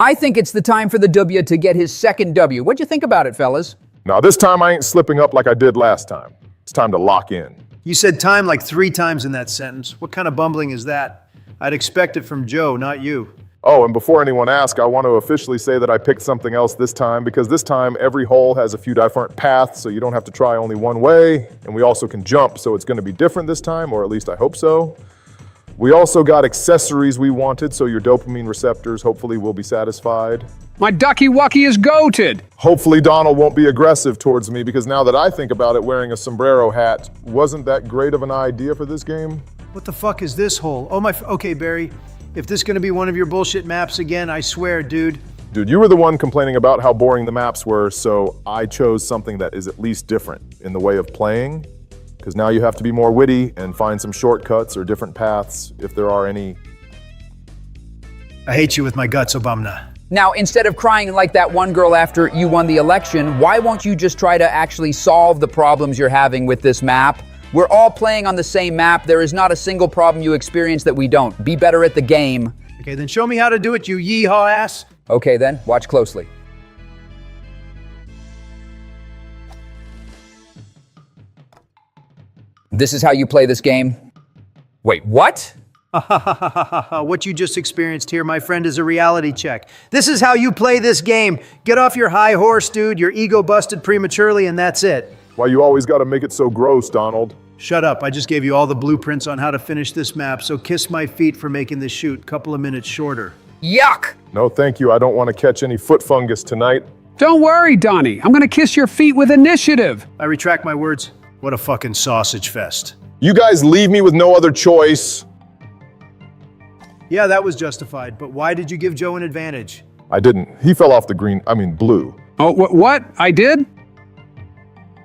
I think it's the time for the W to get his second W. What'd you think about it, fellas? Now, this time I ain't slipping up like I did last time. It's time to lock in. You said time like 3 times in that sentence. What kind of bumbling is that? I'd expect it from Joe, not you. Oh, and before anyone asks, I want to officially say that I picked something else this time, because this time every hole has a few different paths, so you don't have to try only one way, and we also can jump, so it's going to be different this time, or at least I hope so. We also got accessories we wanted, so your dopamine receptors hopefully will be satisfied. My ducky wucky is goated. Hopefully Donald won't be aggressive towards me, because now that I think about it, wearing a sombrero hat wasn't that great of an idea for this game. What the fuck is this hole? Okay, Barry. If this is gonna be one of your bullshit maps again, I swear, dude. Dude, you were the one complaining about how boring the maps were, so I chose something that is at least different in the way of playing, because now you have to be more witty and find some shortcuts or different paths, if there are any. I hate you with my guts, Obama. Now, instead of crying like that one girl after you won the election, why won't you just try to actually solve the problems you're having with this map? We're all playing on the same map. There is not a single problem you experience that we don't. Be better at the game. Okay, then show me how to do it, you yeehaw ass. Okay then, watch closely. This is how you play this game? Wait, what? What you just experienced here, my friend, is a reality check. This is how you play this game. Get off your high horse, dude. Your ego busted prematurely, and that's it. Why you always gotta make it so gross, Donald? Shut up. I just gave you all the blueprints on how to finish this map, so kiss my feet for making this shoot couple of minutes shorter. Yuck! No, thank you. I don't want to catch any foot fungus tonight. Don't worry, Donnie. I'm gonna kiss your feet with initiative. I retract my words. What a fucking sausage fest. You guys leave me with no other choice. Yeah, that was justified, but why did you give Joe an advantage? I didn't. He fell off the blue. Oh, what? I did?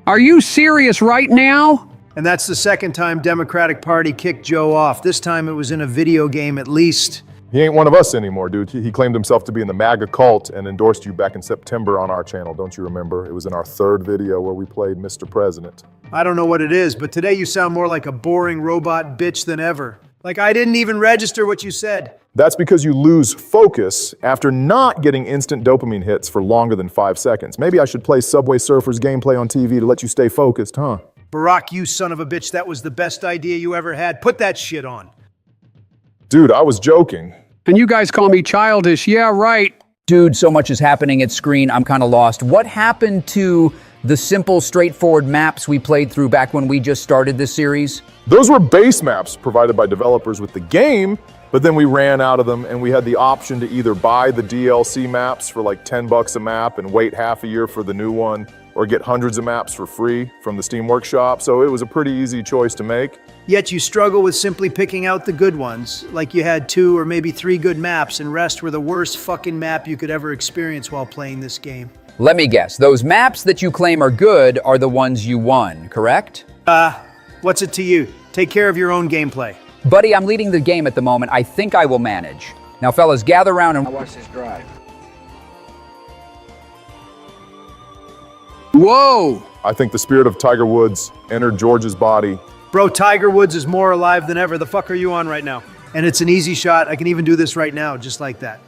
Are you serious right now? And that's the second time Democratic Party kicked Joe off. This time it was in a video game at least. He ain't one of us anymore, dude. He claimed himself to be in the MAGA cult and endorsed you back in September on our channel, don't you remember? It was in our 3rd video where we played Mr. President. I don't know what it is, but today you sound more like a boring robot bitch than ever. Like I didn't even register what you said. That's because you lose focus after not getting instant dopamine hits for longer than 5 seconds. Maybe I should play Subway Surfers gameplay on TV to let you stay focused, huh? Barack, you son of a bitch, that was the best idea you ever had. Put that shit on. Dude, I was joking. And you guys call me childish. Yeah, right. Dude, so much is happening at screen, I'm kind of lost. What happened to the simple, straightforward maps we played through back when we just started this series? Those were base maps provided by developers with the game, but then we ran out of them and we had the option to either buy the DLC maps for like $10 a map and wait half a year for the new one, or get hundreds of maps for free from the Steam Workshop, so it was a pretty easy choice to make. Yet you struggle with simply picking out the good ones, like you had 2 or maybe 3 good maps and rest were the worst fucking map you could ever experience while playing this game. Let me guess, those maps that you claim are good are the ones you won, correct? What's it to you? Take care of your own gameplay. Buddy, I'm leading the game at the moment. I think I will manage. Now fellas, gather around and Watch this drive. Whoa! I think the spirit of Tiger Woods entered George's body. Bro, Tiger Woods is more alive than ever. The fuck are you on right now? And it's an easy shot. I can even do this right now, just like that.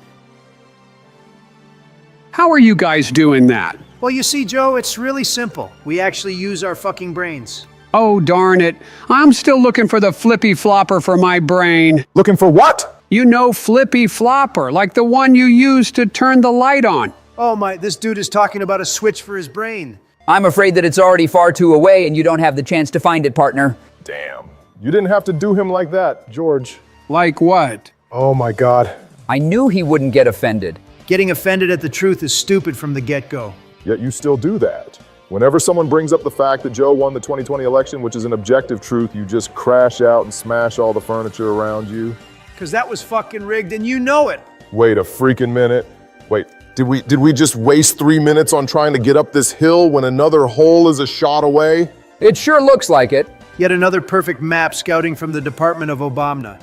How are you guys doing that? Well, you see, Joe, it's really simple. We actually use our fucking brains. Oh, darn it. I'm still looking for the flippy flopper for my brain. Looking for what? You know, flippy flopper, like the one you use to turn the light on. Oh my, this dude is talking about a switch for his brain. I'm afraid that it's already far too away and you don't have the chance to find it, partner. Damn. You didn't have to do him like that, George. Like what? Oh my God. I knew he wouldn't get offended. Getting offended at the truth is stupid from the get-go. Yet you still do that. Whenever someone brings up the fact that Joe won the 2020 election, which is an objective truth, you just crash out and smash all the furniture around you. Because that was fucking rigged and you know it. Wait a freaking minute. Wait, did we just waste 3 minutes on trying to get up this hill when another hole is a shot away? It sure looks like it. Yet another perfect map scouting from the Department of Obama.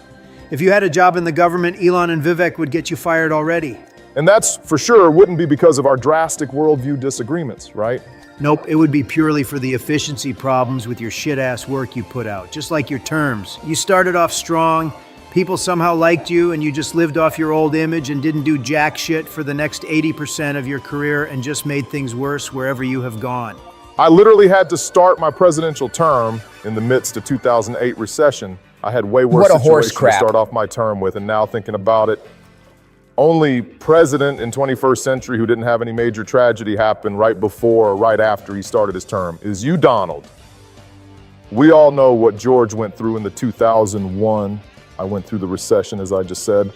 If you had a job in the government, Elon and Vivek would get you fired already. And that's for sure wouldn't be because of our drastic worldview disagreements, right? Nope, it would be purely for the efficiency problems with your shit-ass work you put out, just like your terms. You started off strong, People somehow liked you and you just lived off your old image and didn't do jack shit for the next 80% of your career and just made things worse wherever you have gone. I literally had to start my presidential term in the midst of 2008 recession. I had way worse What a horse situation to crap. start off my term with, and now thinking about it, only president in 21st century who didn't have any major tragedy happen right before or right after he started his term is you, Donald. We all know what George went through in the 2001. I went through the recession, as I just said,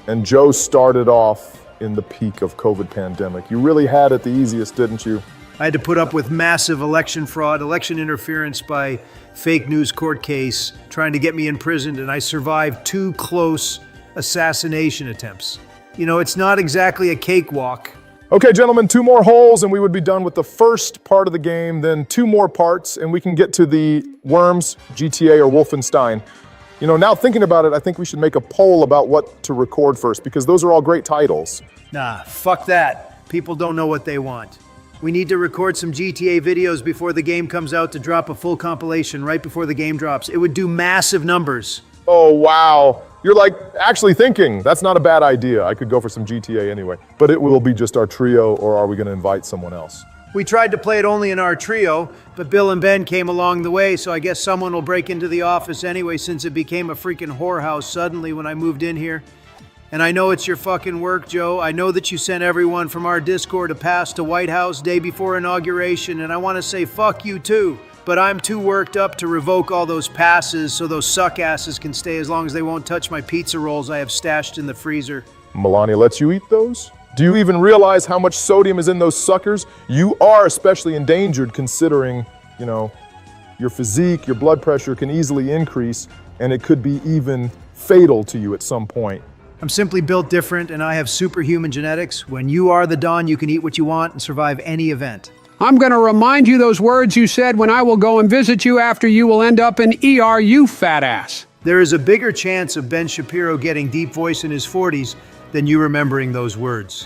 and Joe started off in the peak of COVID pandemic. You really had it the easiest, didn't you? I had to put up with massive election fraud, election interference by fake news court case trying to get me imprisoned, and I survived 2 close assassination attempts. You know, it's not exactly a cakewalk. Okay, gentlemen, 2 more holes and we would be done with the first part of the game, then 2 more parts and we can get to the Worms, GTA, or Wolfenstein. You know, now thinking about it, I think we should make a poll about what to record first, because those are all great titles. Nah, fuck that. People don't know what they want. We need to record some GTA videos before the game comes out to drop a full compilation right before the game drops. It would do massive numbers. Oh, wow. You're like actually thinking. That's not a bad idea. I could go for some GTA anyway. But it will be just our trio, or are we going to invite someone else? We tried to play it only in our trio, but Bill and Ben came along the way, so I guess someone will break into the office anyway, since it became a freaking whorehouse suddenly when I moved in here. And I know it's your fucking work, Joe. I know that you sent everyone from our Discord a pass to White House day before inauguration, and I want to say fuck you too. But I'm too worked up to revoke all those passes so those suckasses can stay as long as they won't touch my pizza rolls I have stashed in the freezer. Melania lets you eat those? Do you even realize how much sodium is in those suckers? You are especially endangered considering, you know, your physique, your blood pressure can easily increase, and it could be even fatal to you at some point. I'm simply built different, and I have superhuman genetics. When you are the Don, you can eat what you want and survive any event. I'm going to remind you those words you said when I will go and visit you after you will end up in ER, you fat ass. There is a bigger chance of Ben Shapiro getting deep voice in his 40s than you remembering those words.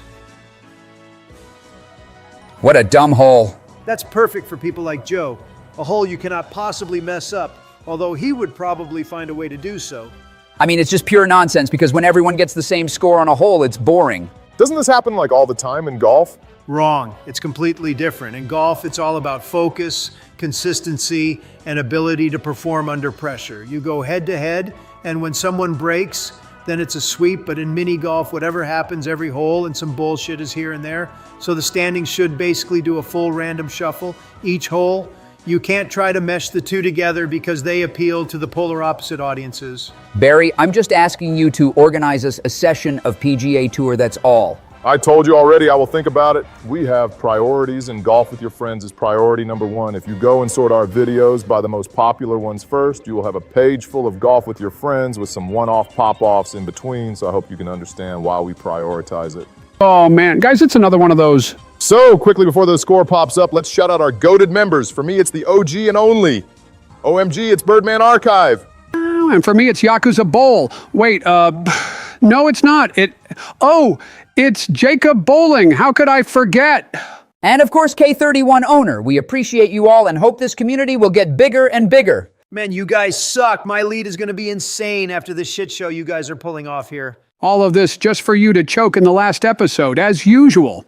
What a dumb hole. That's perfect for people like Joe, a hole you cannot possibly mess up, although he would probably find a way to do so. I mean, it's just pure nonsense because when everyone gets the same score on a hole, it's boring. Doesn't this happen like all the time in golf? Wrong. It's completely different. In golf, it's all about focus, consistency, and ability to perform under pressure. You go head to head, and when someone breaks, then it's a sweep. But in mini golf, whatever happens every hole and some bullshit is here and there. So the standings should basically do a full random shuffle each hole. You can't try to mesh the two together because they appeal to the polar opposite audiences. Barry, I'm just asking you to organize us a session of PGA Tour, that's all. I told you already, I will think about it. We have priorities, and golf with your friends is priority number 1. If you go and sort our videos by the most popular ones first, you will have a page full of golf with your friends with some one-off pop-offs in between, so I hope you can understand why we prioritize it. Oh man, guys, it's another one of those. So, quickly before the score pops up, let's shout out our goated members. For me, it's the OG and only. OMG, it's Birdman Archive. And for me, it's Yakuza Bowl. Wait, no, it's not. It's Jacob Bowling. How could I forget? And of course, K31 owner. We appreciate you all and hope this community will get bigger and bigger. Man, you guys suck. My lead is going to be insane after this shit show you guys are pulling off here. All of this just for you to choke in the last episode, as usual.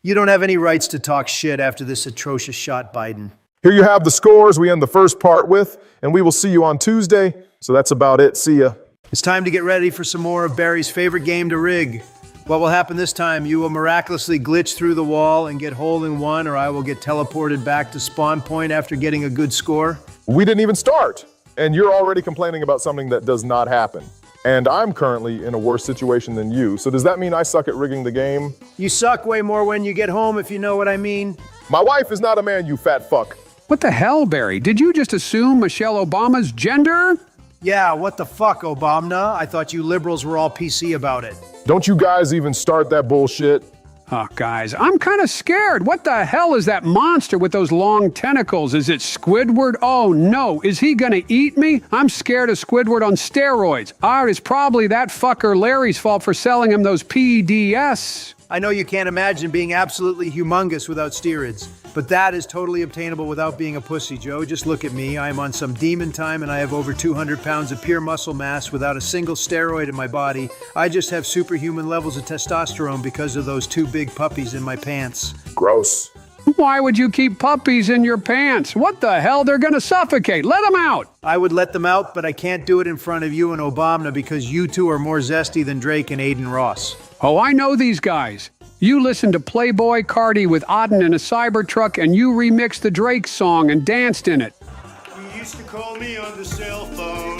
You don't have any rights to talk shit after this atrocious shot, Biden. Here you have the scores we end the first part with, and we will see you on Tuesday. So that's about it. See ya. It's time to get ready for some more of Barry's favorite game to rig. What will happen this time? You will miraculously glitch through the wall and get hole in one, or I will get teleported back to spawn point after getting a good score. We didn't even start, and you're already complaining about something that does not happen. And I'm currently in a worse situation than you, so does that mean I suck at rigging the game? You suck way more when you get home, if you know what I mean. My wife is not a man, you fat fuck. What the hell, Barry? Did you just assume Michelle Obama's gender? Yeah, what the fuck, Obama? I thought you liberals were all PC about it. Don't you guys even start that bullshit. Oh, guys, I'm kind of scared. What the hell is that monster with those long tentacles? Is it Squidward? Oh, no. Is he gonna eat me? I'm scared of Squidward on steroids. It's probably that fucker Larry's fault for selling him those PDS. I know you can't imagine being absolutely humongous without steroids, but But that is totally obtainable without being a pussy, Joe. Just look at me. I am on some demon time and I have over 200 pounds of pure muscle mass without a single steroid in my body. I just have superhuman levels of testosterone because of those two big puppies in my pants. Gross. Why would you keep puppies in your pants? What the hell? They're gonna suffocate. Let them out. I would let them out, but I can't do it in front of you and Obama because you two are more zesty than Drake and Aiden Ross. Oh, I know these guys. You listen to Playboy Cardi with Auden in a Cybertruck and you remixed the Drake song and danced in it. You used to call me on the cell phone.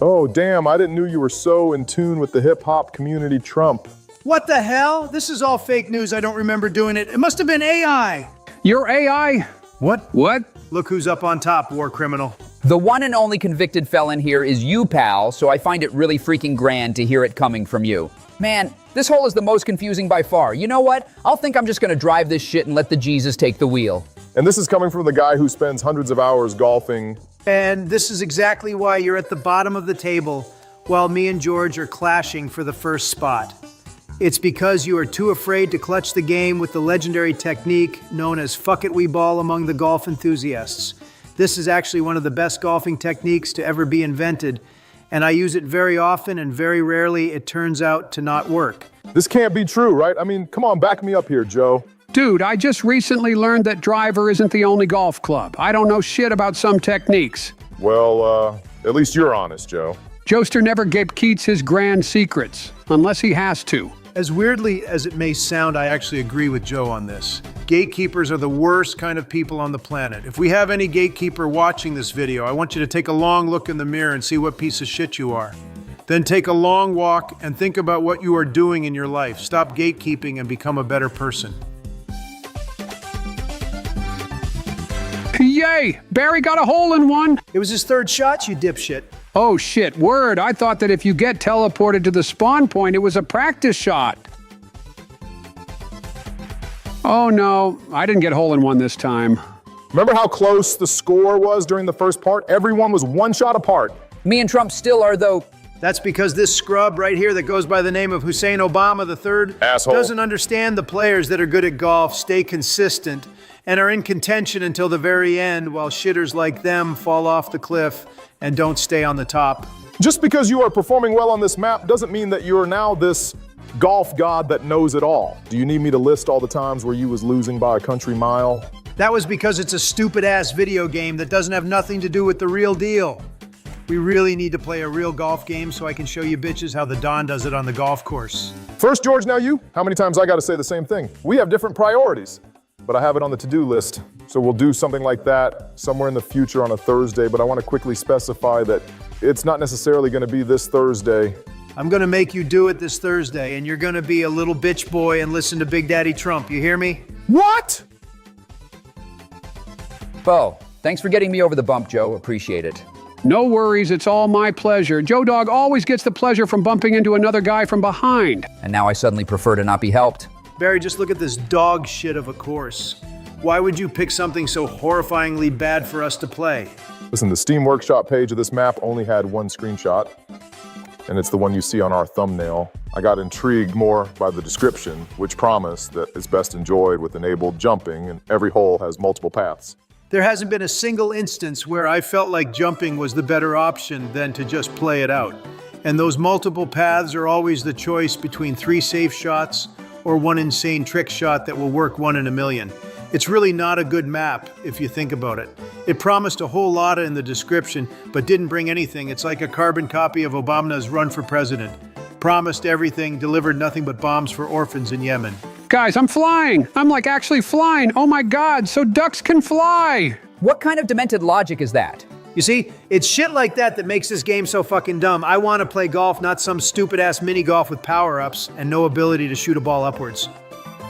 Oh, damn, I didn't know you were so in tune with the hip-hop community, Trump. What the hell? This is all fake news. I don't remember doing it. It must have been AI. Your AI? What? What? Look who's up on top, war criminal. The one and only convicted felon here is you, pal, so I find it really freaking grand to hear it coming from you. Man, this hole is the most confusing by far. You know what? I'll think I'm just gonna drive this shit and let the Jesus take the wheel. And this is coming from the guy who spends hundreds of hours golfing. And this is exactly why you're at the bottom of the table while me and George are clashing for the first spot. It's because you are too afraid to clutch the game with the legendary technique known as fuck it we ball among the golf enthusiasts. This is actually one of the best golfing techniques to ever be invented, and I use it very often and very rarely it turns out to not work. This can't be true, right? I mean, come on, back me up here, Joe. Dude, I just recently learned that driver isn't the only golf club. I don't know shit about some techniques. Well, at least you're honest, Joe. Joester never gave Keats his grand secrets, unless he has to. As weirdly as it may sound, I actually agree with Joe on this. Gatekeepers are the worst kind of people on the planet. If we have any gatekeeper watching this video, I want you to take a long look in the mirror and see what piece of shit you are. Then take a long walk and think about what you are doing in your life. Stop gatekeeping and become a better person. Yay! Barry got a hole in one! It was his third shot, you dipshit. Oh shit, word. I thought that if you get teleported to the spawn point, it was a practice shot. Oh no, I didn't get hole in one this time. Remember how close the score was during the first part? Everyone was one shot apart. Me and Trump still are, though. That's because this scrub right here that goes by the name of Hussein Obama III Asshole. doesn't understand the players that are good at golf, stay consistent, and are in contention until the very end while shitters like them fall off the cliff and don't stay on the top. Just because you are performing well on this map doesn't mean that you are now this golf god that knows it all. Do you need me to list all the times where you was losing by a country mile? That was because it's a stupid-ass video game that doesn't have nothing to do with the real deal. We really need to play a real golf game so I can show you bitches how the Don does it on the golf course. First, George, now you. How many times I gotta say the same thing? We have different priorities, but I have it on the to-do list. So we'll do something like that somewhere in the future on a Thursday, but I wanna quickly specify that it's not necessarily gonna be this Thursday. I'm gonna make you do it this Thursday, and you're gonna be a little bitch boy and listen to Big Daddy Trump, you hear me? What? Bo, thanks for getting me over the bump, Joe. Appreciate it. No worries, it's all my pleasure. Joe Dog always gets the pleasure from bumping into another guy from behind. And now I suddenly prefer to not be helped. Barry, just look at this dog shit of a course. Why would you pick something so horrifyingly bad for us to play? Listen, the Steam Workshop page of this map only had one screenshot, and it's the one you see on our thumbnail. I got intrigued more by the description, which promised that it's best enjoyed with enabled jumping, and every hole has multiple paths. There hasn't been a single instance where I felt like jumping was the better option than to just play it out. And those multiple paths are always the choice between 3 safe shots or one insane trick shot that will work 1 in a million. It's really not a good map if you think about it. It promised a whole lot in the description, but didn't bring anything. It's like a carbon copy of Obama's run for president. Promised everything, delivered nothing but bombs for orphans in Yemen. Guys, I'm flying. I'm like actually flying. Oh my God, so ducks can fly. What kind of demented logic is that? You see, it's shit like that that makes this game so fucking dumb. I want to play golf, not some stupid-ass mini-golf with power-ups and no ability to shoot a ball upwards.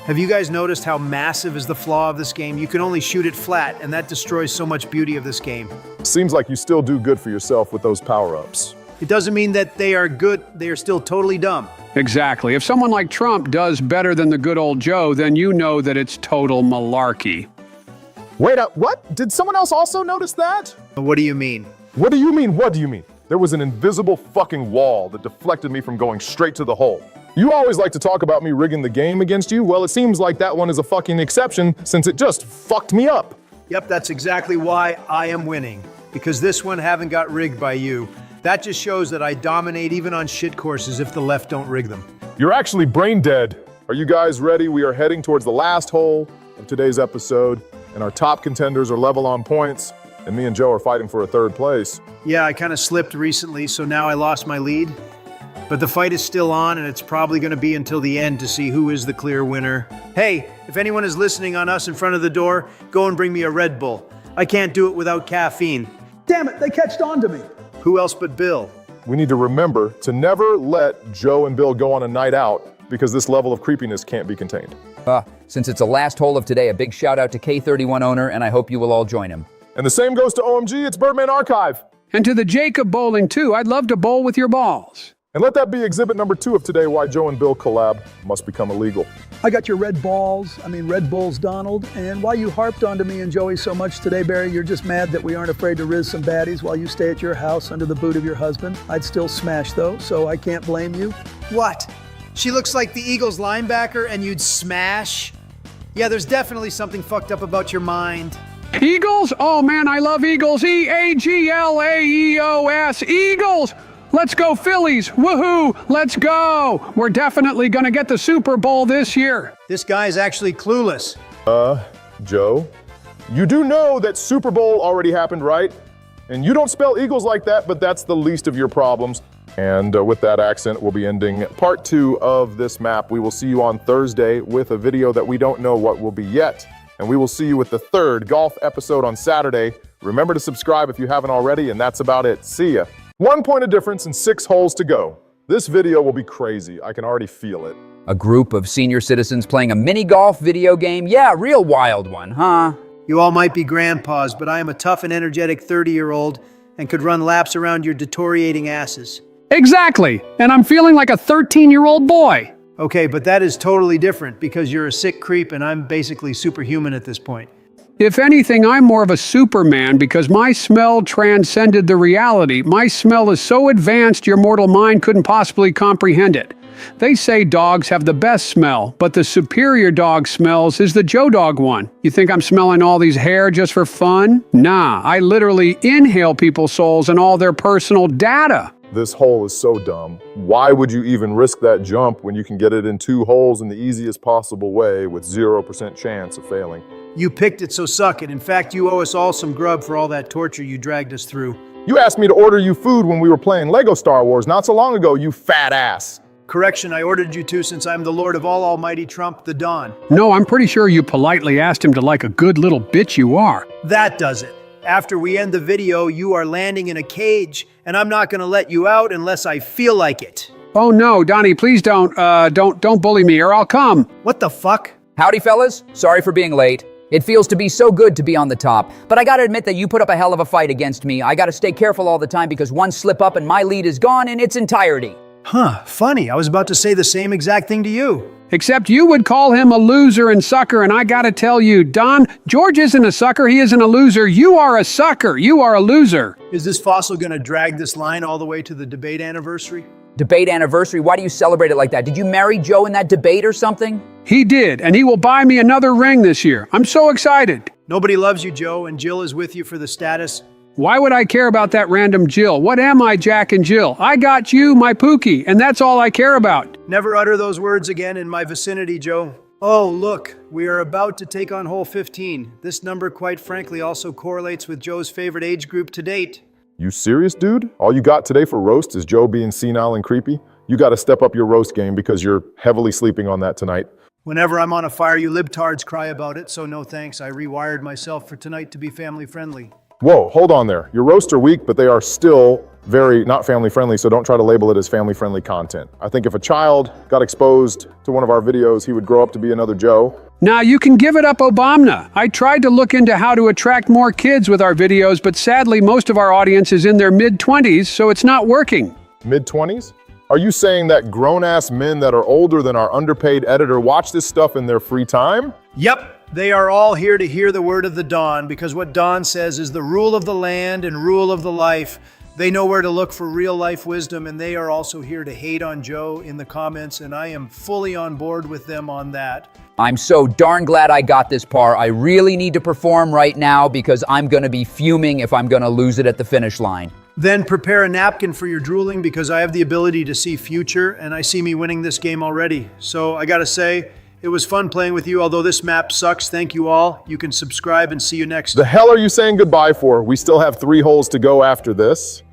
Have you guys noticed how massive is the flaw of this game? You can only shoot it flat, and that destroys so much beauty of this game. Seems like you still do good for yourself with those power-ups. It doesn't mean that they are good, they are still totally dumb. Exactly. If someone like Trump does better than the good old Joe, then you know that it's total malarkey. Wait up, what? Did someone else also notice that? What do you mean? What do you mean, what do you mean? There was an invisible fucking wall that deflected me from going straight to the hole. You always like to talk about me rigging the game against you. Well, it seems like that one is a fucking exception since it just fucked me up. Yep, that's exactly why I am winning. Because this one haven't got rigged by you. That just shows that I dominate even on shit courses if the left don't rig them. You're actually brain dead. Are you guys ready? We are heading towards the last hole of today's episode, and our top contenders are level on points, and me and Joe are fighting for a third place. Yeah, I kind of slipped recently, so now I lost my lead. But the fight is still on, and it's probably going to be until the end to see who is the clear winner. Hey, if anyone is listening on us in front of the door, go and bring me a Red Bull. I can't do it without caffeine. Damn it, they catched on to me. Who else but Bill? We need to remember to never let Joe and Bill go on a night out because this level of creepiness can't be contained. Since it's the last hole of today, a big shout out to K31 owner, and I hope you will all join him. And the same goes to OMG, it's Birdman Archive. And to the Jacob Bowling, too. I'd love to bowl with your balls. And let that be exhibit number 2 of today, why Joe and Bill collab must become illegal. I got your Red Bulls, Donald. And why you harped onto me and Joey so much today, Barry, you're just mad that we aren't afraid to riz some baddies while you stay at your house under the boot of your husband. I'd still smash, though, so I can't blame you. What? She looks like the Eagles linebacker and you'd smash? Yeah, there's definitely something fucked up about your mind. Eagles? Oh, man, I love Eagles. E-A-G-L-A-E-O-S. Eagles! Let's go Phillies! Woohoo! Let's go! We're definitely gonna get the Super Bowl this year. This guy's actually clueless. Joe, you do know that Super Bowl already happened, right? And you don't spell Eagles like that, but that's the least of your problems. And with that accent, we'll be ending part 2 of this map. We will see you on Thursday with a video that we don't know what will be yet. And we will see you with the 3rd golf episode on Saturday. Remember to subscribe if you haven't already, and that's about it. See ya. 1 point of difference and 6 holes to go. This video will be crazy. I can already feel it. A group of senior citizens playing a mini golf video game? Yeah, real wild one, huh? You all might be grandpas, but I am a tough and energetic 30-year-old and could run laps around your deteriorating asses. Exactly. And I'm feeling like a 13-year-old boy. Okay, but that is totally different because you're a sick creep and I'm basically superhuman at this point. If anything, I'm more of a Superman because my smell transcended the reality. My smell is so advanced your mortal mind couldn't possibly comprehend it. They say dogs have the best smell, but the superior dog smells is the Joe Dog one. You think I'm smelling all these hair just for fun? Nah, I literally inhale people's souls and all their personal data. This hole is so dumb. Why would you even risk that jump when you can get it in 2 holes in the easiest possible way with 0% chance of failing? You picked it, so suck it. In fact, you owe us all some grub for all that torture you dragged us through. You asked me to order you food when we were playing Lego Star Wars not so long ago, you fat ass. Correction, I ordered you to since I'm the Lord of all Almighty Trump, the Don. No, I'm pretty sure you politely asked him to like a good little bitch you are. That does it. After we end the video, you are landing in a cage, and I'm not gonna let you out unless I feel like it. Oh no, Donnie, please don't bully me or I'll come. What the fuck? Howdy, fellas. Sorry for being late. It feels to be so good to be on the top, but I gotta admit that you put up a hell of a fight against me. I gotta stay careful all the time because one slip up and my lead is gone in its entirety. Huh, funny. I was about to say the same exact thing to you. Except you would call him a loser and sucker, and I gotta tell you, Don, George isn't a sucker, he isn't a loser. You are a sucker, you are a loser. Is this fossil gonna drag this line all the way to the debate anniversary? Debate anniversary? Why do you celebrate it like that? Did you marry Joe in that debate or something? He did, and he will buy me another ring this year. I'm so excited. Nobody loves you, Joe, and Jill is with you for the status. Why would I care about that random Jill? What am I, Jack and Jill? I got you, my Pookie, and that's all I care about. Never utter those words again in my vicinity, Joe. Oh, look, we are about to take on hole 15. This number, quite frankly, also correlates with Joe's favorite age group to date. You serious, dude? All you got today for roast is Joe being senile and creepy? You gotta step up your roast game because you're heavily sleeping on that tonight. Whenever I'm on a fire, you libtards cry about it, so no thanks. I rewired myself for tonight to be family friendly. Whoa, hold on there. Your roasts are weak, but they are still very not family friendly, so don't try to label it as family friendly content. I think if a child got exposed to one of our videos, he would grow up to be another Joe. Now you can give it up, Obama. I tried to look into how to attract more kids with our videos, but sadly most of our audience is in their mid-20s, so it's not working. Mid-20s? Are you saying that grown-ass men that are older than our underpaid editor watch this stuff in their free time? Yep. They are all here to hear the word of the Don, because what Don says is the rule of the land and rule of the life. They know where to look for real life wisdom, and they are also here to hate on Joe in the comments, and I am fully on board with them on that. I'm so darn glad I got this par. I really need to perform right now because I'm going to be fuming if I'm going to lose it at the finish line. Then prepare a napkin for your drooling because I have the ability to see future, and I see me winning this game already. So I gotta say, it was fun playing with you, although this map sucks. Thank you all. You can subscribe and see you next The hell are you saying goodbye for? We still have 3 holes to go after this.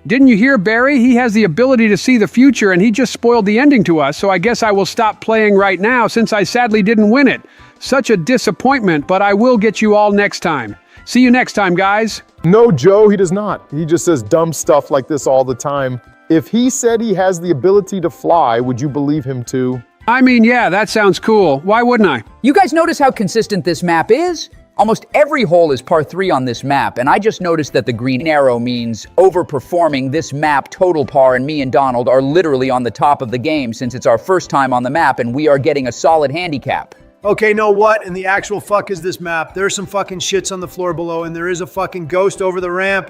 Didn't you hear, Barry? He has the ability to see the future, and he just spoiled the ending to us, so I guess I will stop playing right now since I sadly didn't win it. Such a disappointment, but I will get you all next time. See you next time, guys. No, Joe, he does not. He just says dumb stuff like this all the time. If he said he has the ability to fly, would you believe him too? I mean, yeah, that sounds cool. Why wouldn't I? You guys notice how consistent this map is? Almost every hole is par 3 on this map, and I just noticed that the green arrow means overperforming this map total par, and me and Donald are literally on the top of the game since it's our first time on the map and we are getting a solid handicap. Okay, know what in the actual fuck is this map? There's some fucking shits on the floor below, and there is a fucking ghost over the ramp.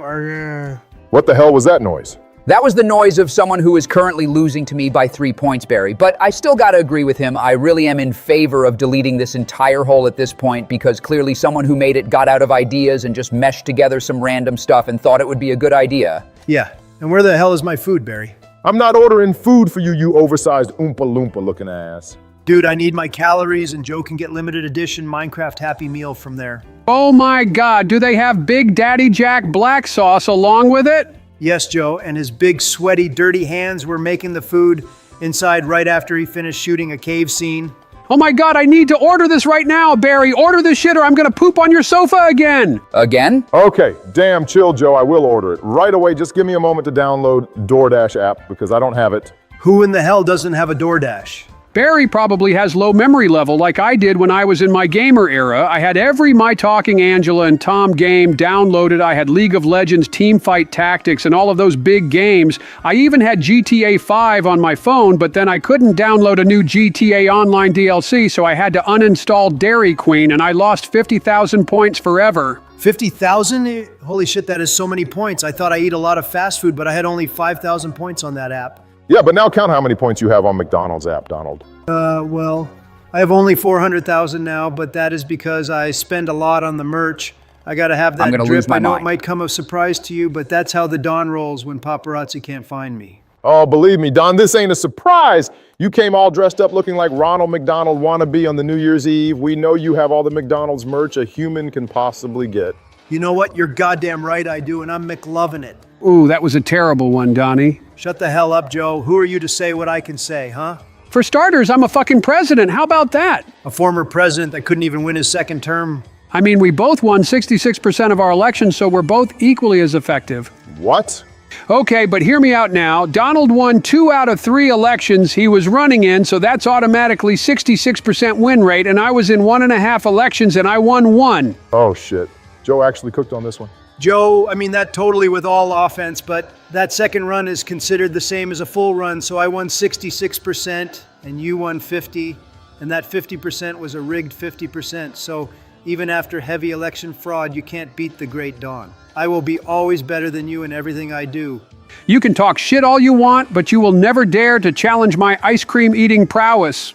What the hell was that noise? That was the noise of someone who is currently losing to me by 3 points, Barry. But I still gotta agree with him. I really am in favor of deleting this entire hole at this point because clearly someone who made it got out of ideas and just meshed together some random stuff and thought it would be a good idea. Yeah, and where the hell is my food, Barry? I'm not ordering food for you, you oversized Oompa Loompa looking ass. Dude, I need my calories, and Joe can get limited edition Minecraft Happy Meal from there. Oh my God, do they have Big Daddy Jack black sauce along with it? Yes, Joe, and his big, sweaty, dirty hands were making the food inside right after he finished shooting a cave scene. Oh my God, I need to order this right now, Barry. Order this shit or I'm gonna poop on your sofa again. Again? Okay, damn chill, Joe. I will order it. Right away, just give me a moment to download DoorDash app because I don't have it. Who in the hell doesn't have a DoorDash? Barry probably has low memory level like I did when I was in my gamer era. I had every My Talking Angela and Tom game downloaded. I had League of Legends, Teamfight Tactics, and all of those big games. I even had GTA 5 on my phone, but then I couldn't download a new GTA Online DLC, so I had to uninstall Dairy Queen, and I lost 50,000 points forever. 50,000? Holy shit, that is so many points. I thought I eat a lot of fast food, but I had only 5,000 points on that app. Yeah, but now count how many points you have on McDonald's app, Donald. Well, I have only 400,000 now, but that is because I spend a lot on the merch. I gotta have that I'm gonna drip. lose my I know mind. it might come as a surprise to you, but that's how the Don rolls when paparazzi can't find me. Oh, believe me, Don, this ain't a surprise. You came all dressed up looking like Ronald McDonald wannabe on the New Year's Eve. We know you have all the McDonald's merch a human can possibly get. You know what? You're goddamn right I do, and I'm McLovin' it. Ooh, that was a terrible one, Donnie. Shut the hell up, Joe. Who are you to say what I can say, huh? For starters, I'm a fucking president. How about that? A former president that couldn't even win his second term. I mean, we both won 66% of our elections, so we're both equally as effective. What? Okay, but hear me out now. Donald won 2 out of 3 elections he was running in, so that's automatically 66% win rate, and I was in 1.5 elections and I won 1. Oh, shit. Joe actually cooked on this one. Joe, I mean that totally with all offense, but that second run is considered the same as a full run, so I won 66% and you won 50, and that 50% was a rigged 50%, so even after heavy election fraud, you can't beat the great Don. I will be always better than you in everything I do. You can talk shit all you want, but you will never dare to challenge my ice cream eating prowess.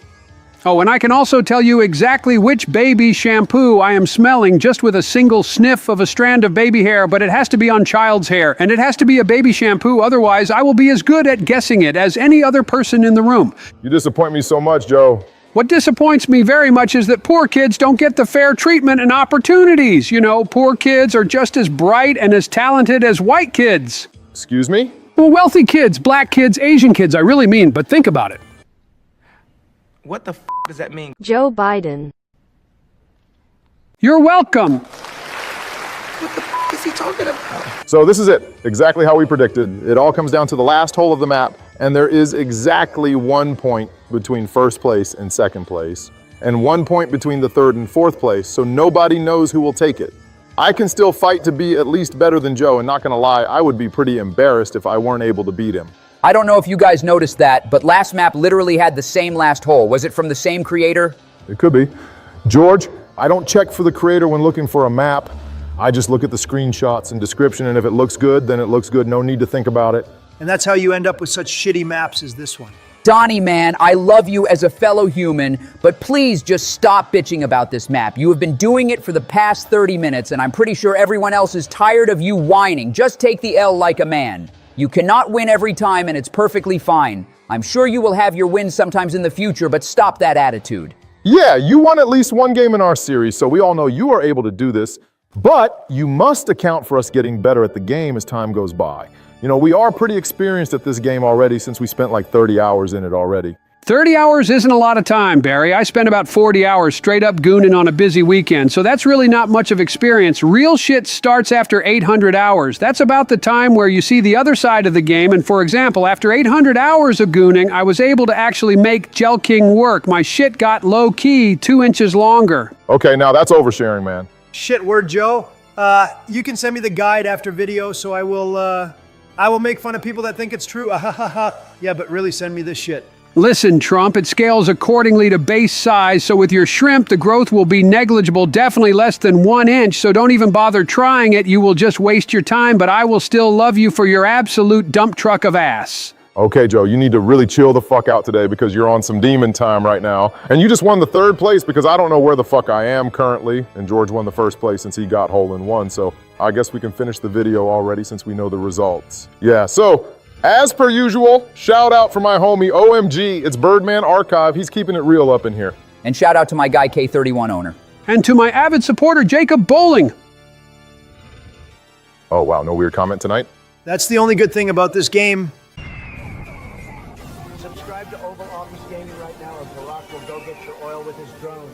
Oh, and I can also tell you exactly which baby shampoo I am smelling just with a single sniff of a strand of baby hair, but it has to be on child's hair, and it has to be a baby shampoo, otherwise I will be as good at guessing it as any other person in the room. You disappoint me so much, Joe. What disappoints me very much is that poor kids don't get the fair treatment and opportunities. You know, poor kids are just as bright and as talented as white kids. Excuse me? Well, wealthy kids, black kids, Asian kids, I really mean, but think about it. What the f does that mean? Joe Biden. You're welcome. What the f is he talking about? So this is it, exactly how we predicted. It all comes down to the last hole of the map, and there is exactly 1 point between first place and second place, and 1 point between the third and fourth place, so nobody knows who will take it. I can still fight to be at least better than Joe, and not gonna lie, I would be pretty embarrassed if I weren't able to beat him. I don't know if you guys noticed that, but last map literally had the same last hole. Was it from the same creator? It could be. George, I don't check for the creator when looking for a map. I just look at the screenshots and description, and if it looks good, then it looks good. No need to think about it. And that's how you end up with such shitty maps as this one. Donnie, man, I love you as a fellow human, but please just stop bitching about this map. You have been doing it for the past 30 minutes, and I'm pretty sure everyone else is tired of you whining. Just take the L like a man. You cannot win every time, and it's perfectly fine. I'm sure you will have your wins sometimes in the future, but stop that attitude. Yeah, you won at least one game in our series, so we all know you are able to do this, but you must account for us getting better at the game as time goes by. You know, we are pretty experienced at this game already since we spent like 30 hours in it already. 30 hours isn't a lot of time, Barry. I spent about 40 hours straight up gooning on a busy weekend, so that's really not much of experience. Real shit starts after 800 hours. That's about the time where you see the other side of the game, and for example, after 800 hours of gooning, I was able to actually make Gel King work. My shit got low-key 2 inches longer. Okay, now that's oversharing, man. Shit, word Joe. You can send me the guide after video, so I will make fun of people that think it's true. Yeah, but really send me this shit. Listen, Trump, it scales accordingly to base size, so with your shrimp, the growth will be negligible, definitely less than 1 inch, so don't even bother trying it. You will just waste your time, but I will still love you for your absolute dump truck of ass. Okay, Joe, you need to really chill the fuck out today because you're on some demon time right now. And you just won the 3rd place because I don't know where the fuck I am currently. And George won the 1st place since he got hole in one. So I guess we can finish the video already since we know the results. Yeah, so as per usual, shout out for my homie OMG. It's Birdman Archive. He's keeping it real up in here. And shout out to my guy K31 owner. And to my avid supporter, Jacob Bowling. Oh, wow, no weird comment tonight? That's the only good thing about this game. Subscribe to Oval Office Gaming right now, or Barack will go get your oil with his drones.